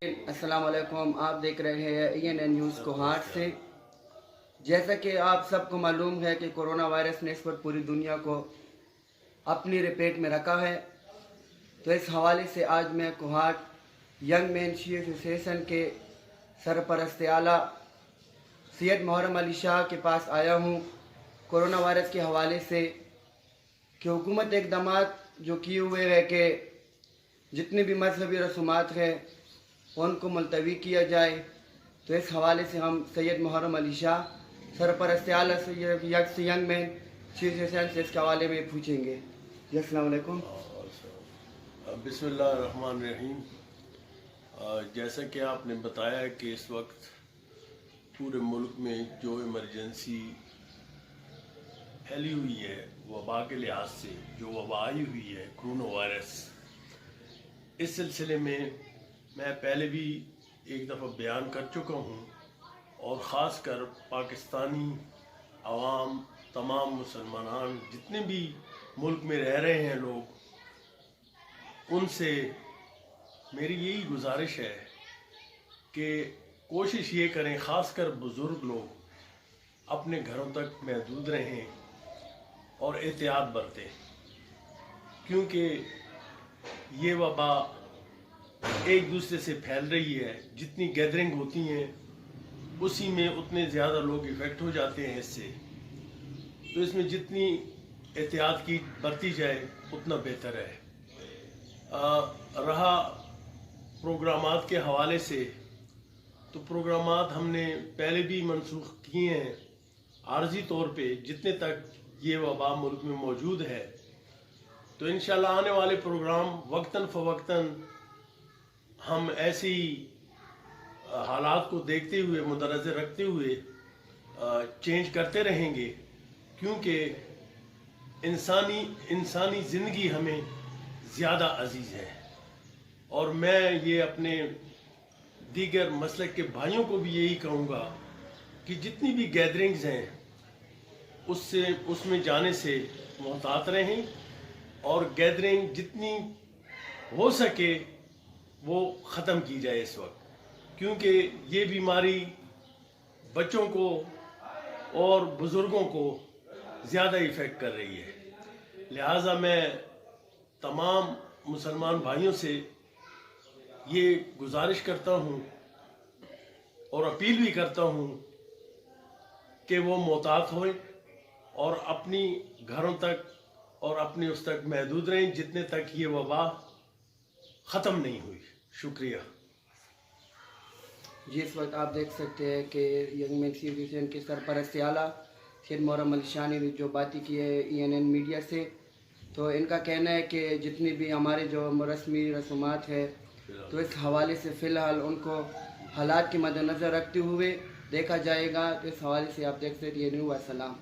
अस्सलाम वालेकुम। आप देख रहे हैं ENN न्यूज़ कोहाट से। जैसा कि आप सबको मालूम है कि कोरोना वायरस ने इस वक्त पूरी दुनिया को अपनी लपेट में रखा है, तो इस हवाले से आज मैं Kohat young man she association के सरपरस्त आला सैयद मुहर्रम अली शाह के पास आया हूँ कोरोना वायरस के हवाले से कि हुकूमत इक़दामात जो किए हुए है कि जितनी भी मजहबी रसूमात हैं उनको मुलतवी किया जाए। तो इस हवाले से हम सैयद मुहर्रम अली शाह सरपरस्त आला यंग मैन शी एसोसिएशन से इसके हवाले में पूछेंगे। जी अस्सलाम वालेकुम। बिस्मिल्लाहिर्रहमानिर्रहीम। जैसा कि आपने बताया कि इस वक्त पूरे मुल्क में जो इमरजेंसी फैली हुई है वबा के लिहाज से, जो वबा आई हुई है कोरोना वायरस, इस सिलसिले में मैं पहले भी एक दफ़ा बयान कर चुका हूँ और ख़ास कर पाकिस्तानी अवाम, तमाम मुसलमान जितने भी मुल्क में रह रहे हैं लोग, उनसे मेरी यही गुजारिश है कि कोशिश ये करें, ख़ास कर बुज़ुर्ग लोग अपने घरों तक महदूद रहें और एहतियात बरतें, क्योंकि ये वबा एक दूसरे से फैल रही है। जितनी गैदरिंग होती हैं उसी में उतने ज़्यादा लोग इफ़ेक्ट हो जाते हैं इससे। तो इसमें जितनी एहतियात की बरती जाए उतना बेहतर है। रहा प्रोग्रामात के हवाले से, तो प्रोग्रामात हमने पहले भी मनसूख किए हैं आर्जी तौर पे जितने तक ये वबा मुल्क में मौजूद है। तो इंशाल्लाह आने वाले प्रोग्राम वक्तन फ़वक्तन हम ऐसी हालात को देखते हुए, मुदनज़र रखते हुए चेंज करते रहेंगे, क्योंकि इंसानी ज़िंदगी हमें ज़्यादा अजीज़ है। और मैं ये अपने दीगर मसलक के भाइयों को भी यही कहूँगा कि जितनी भी गैदरिंग्स हैं उसमें जाने से मुहतात रहें और गैदरिंग जितनी हो सके वो ख़त्म की जाए इस वक्त, क्योंकि ये बीमारी बच्चों को और बुज़ुर्गों को ज़्यादा इफ़ेक्ट कर रही है। लिहाजा मैं तमाम मुसलमान भाइयों से ये गुजारिश करता हूँ और अपील भी करता हूँ कि वो मोहतात हों और अपनी घरों तक और अपनी उस तक महदूद रहें जितने तक ये वबा ख़त्म नहीं हुई। शुक्रिया जी, इस वक्त आप देख सकते हैं कि यंग मैन शी एसोसिएशन के सरपरस्त आला सैयद मुहर्रम अली शाह ने जो बातें की है ENN मीडिया से, तो इनका कहना है कि जितनी भी हमारे जो रस्मी रसूमात है, तो इस हवाले से फ़िलहाल उनको हालात के मद्देनज़र रखते हुए देखा जाएगा। तो इस हवाले से आप देख सकते हैं। अस्सलाम।